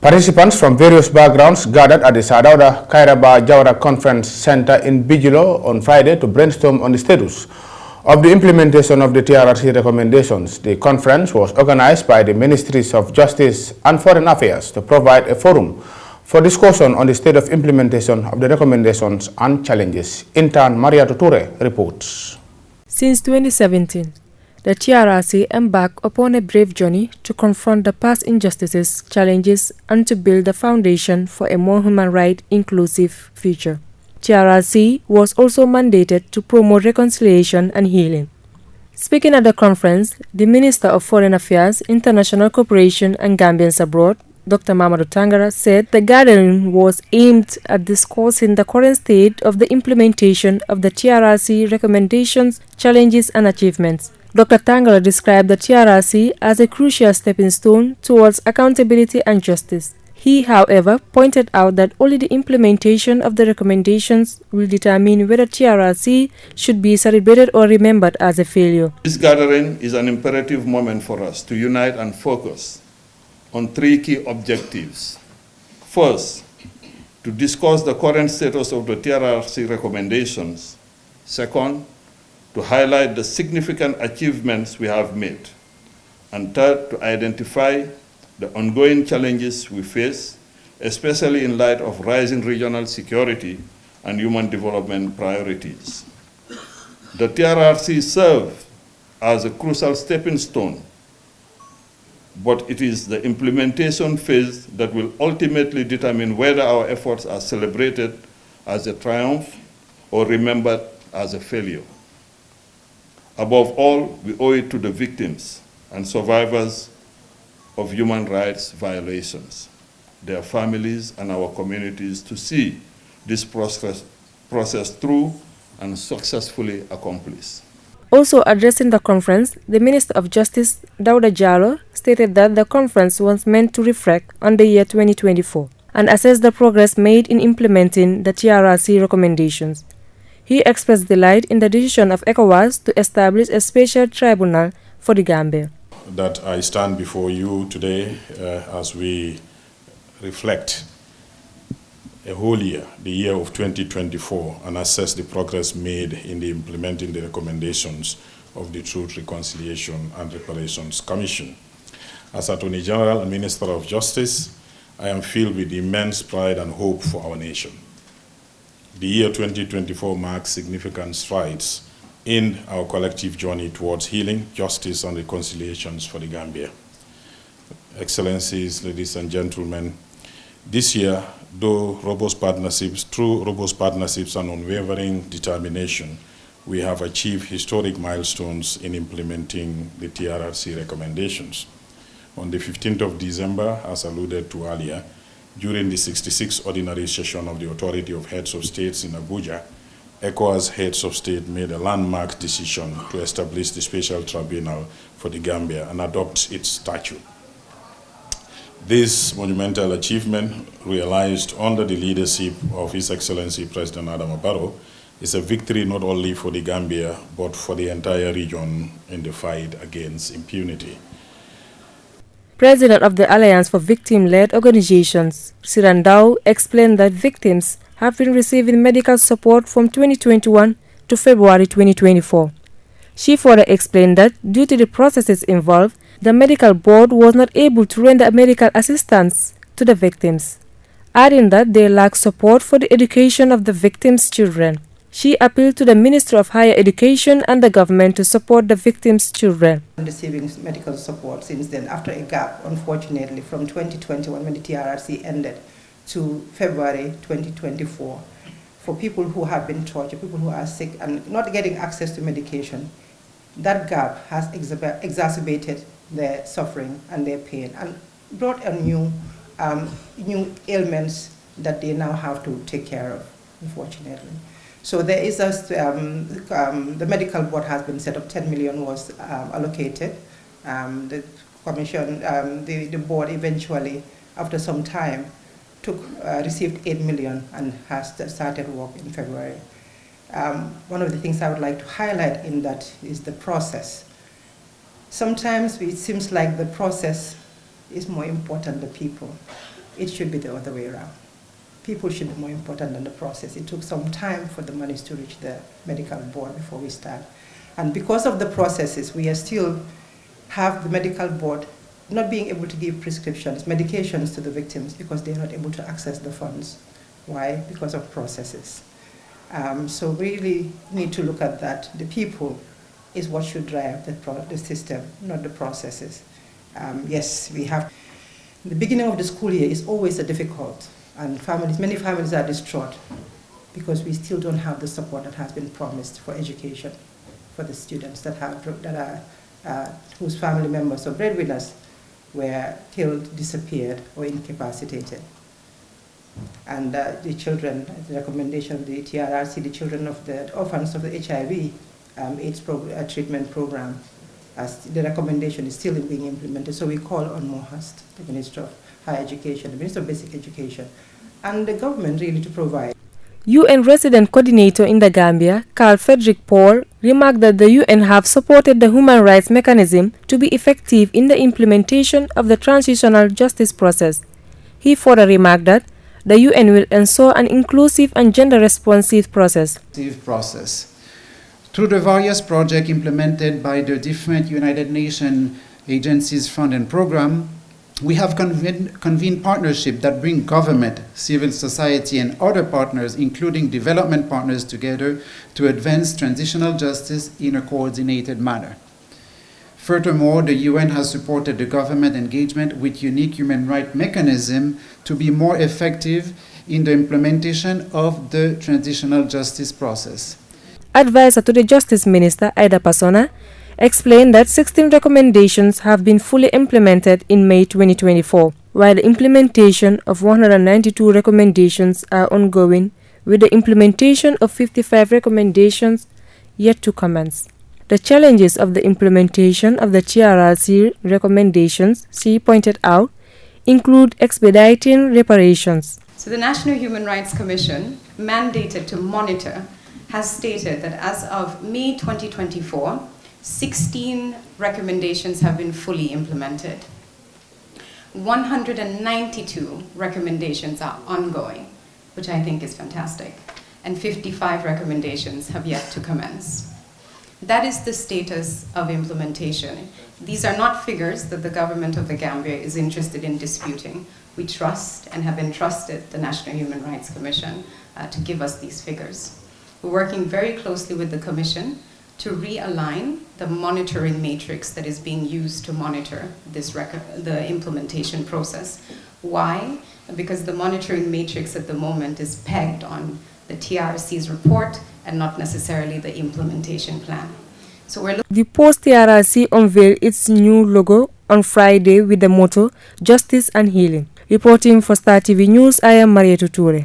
Participants from various backgrounds gathered at the Dawda Kairaba Jawara Conference Center in Bijilo on Friday to brainstorm on the status of the implementation of the TRRC recommendations. The conference was organized by the Ministries of Justice and Foreign Affairs to provide a forum for discussion on the state of implementation of the recommendations and challenges. Intern Mariatou Touray reports. Since 2017, the TRRC embarked upon a brave journey to confront the past injustices, challenges, and to build the foundation for a more human rights inclusive future. TRRC was also mandated to promote reconciliation and healing. Speaking at the conference, the Minister of Foreign Affairs, International Cooperation and Gambians Abroad, Dr. Mamadou Tangara, said the gathering was aimed at discussing the current state of the implementation of the TRRC recommendations, challenges, and achievements. Dr. Tangara described the TRRC as a crucial stepping stone towards accountability and justice. He, however, pointed out that only the implementation of the recommendations will determine whether TRRC should be celebrated or remembered as a failure. This gathering is an imperative moment for us to unite and focus on three key objectives. First, to discuss the current status of the TRRC recommendations. Second, to highlight the significant achievements we have made. And third, to identify the ongoing challenges we face, especially in light of rising regional security and human development priorities. The TRRC serves as a crucial stepping stone, but it is the implementation phase that will ultimately determine whether our efforts are celebrated as a triumph or remembered as a failure. Above all, we owe it to the victims and survivors of human rights violations, their families and our communities to see this process through and successfully accomplished. Also addressing the conference, the Minister of Justice, Dawda, stated that the conference was meant to reflect on the year 2024 and assess the progress made in implementing the TRRC recommendations. He expressed delight in the decision of ECOWAS to establish a special tribunal for the Gambia. That I stand before you today as we reflect a whole year, the year of 2024, and assess the progress made in implementing the recommendations of the Truth, Reconciliation and Reparations Commission. As Attorney General and Minister of Justice, I am filled with immense pride and hope for our nation. The year 2024 marks significant strides in our collective journey towards healing, justice, and reconciliations for the Gambia. Excellencies, ladies and gentlemen, this year, through robust partnerships and unwavering determination, we have achieved historic milestones in implementing the TRRC recommendations. On the 15th of December, as alluded to earlier, during the 66th ordinary session of the Authority of Heads of States in Abuja, ECOWAS heads of state made a landmark decision to establish the special tribunal for the Gambia and adopt its statute. This monumental achievement, realized under the leadership of His Excellency President Adama Barrow, is a victory not only for the Gambia, but for the entire region in the fight against impunity. President of the Alliance for Victim-Led Organizations, Sirandao, explained that victims have been receiving medical support from 2021 to February 2024. She further explained that due to the processes involved, the medical board was not able to render medical assistance to the victims, adding that they lack support for the education of the victims' children. She appealed to the Ministry of Higher Education and the government to support the victims' children. Receiving medical support since then, after a gap, unfortunately, from 2021 when the TRRC ended to February 2024, for people who have been tortured, people who are sick and not getting access to medication. That gap has exacerbated their suffering and their pain and brought a new ailments that they now have to take care of, unfortunately. So there is the medical board has been set up, 10 million was allocated. The commission, the board eventually, after some time, received 8 million and has started work in February. One of the things I would like to highlight in that is the process. Sometimes it seems like the process is more important than people. it should be the other way around. People should be more important than the process. It took some time for the monies to reach the medical board before we start. And because of the processes, we are still have the medical board not being able to give prescriptions, medications to the victims because they are not able to access the funds. Why? Because of processes. So we really need to look at that. The people is what should drive the system, not the processes. Yes, we have. The beginning of the school year is always a difficult, and many families are distraught because we still don't have the support that has been promised for education for the students whose family members or breadwinners were killed, disappeared, or incapacitated. And the children, the recommendation of the TRRC, the children of the orphans of the HIV AIDS treatment program, as the recommendation is still being implemented. So we call on MOHAST, the Minister of Higher Education, the Minister of Basic Education, and the government really to provide. UN Resident Coordinator in the Gambia, Carl Frederick Paul, remarked that the UN have supported the human rights mechanism to be effective in the implementation of the transitional justice process. He further remarked that the UN will ensure an inclusive and gender-responsive process. Through the various projects implemented by the different United Nations agencies fund and program, we have convened partnerships that bring government, civil society, and other partners, including development partners, together to advance transitional justice in a coordinated manner. Furthermore, the UN has supported the government engagement with unique human rights mechanism to be more effective in the implementation of the transitional justice process. Advisor to the Justice Minister, Ida Pasona, explained that 16 recommendations have been fully implemented in May 2024, while the implementation of 192 recommendations are ongoing, with the implementation of 55 recommendations yet to commence. The challenges of the implementation of the TRRC recommendations, she pointed out, include expediting reparations. So the National Human Rights Commission, mandated to monitor, has stated that as of May 2024, 16 recommendations have been fully implemented. 192 recommendations are ongoing, which I think is fantastic, and 55 recommendations have yet to commence. That is the status of implementation. These are not figures that the government of the Gambia is interested in disputing. We trust and have entrusted the National Human Rights Commission to give us these figures. We're working very closely with the Commission to realign the monitoring matrix that is being used to monitor the implementation process. Why? Because the monitoring matrix at the moment is pegged on the TRRC's report and not necessarily the implementation plan. So the post-TRRC unveiled its new logo on Friday with the motto, Justice and Healing. Reporting for Star TV News, I am Mariatou Touray.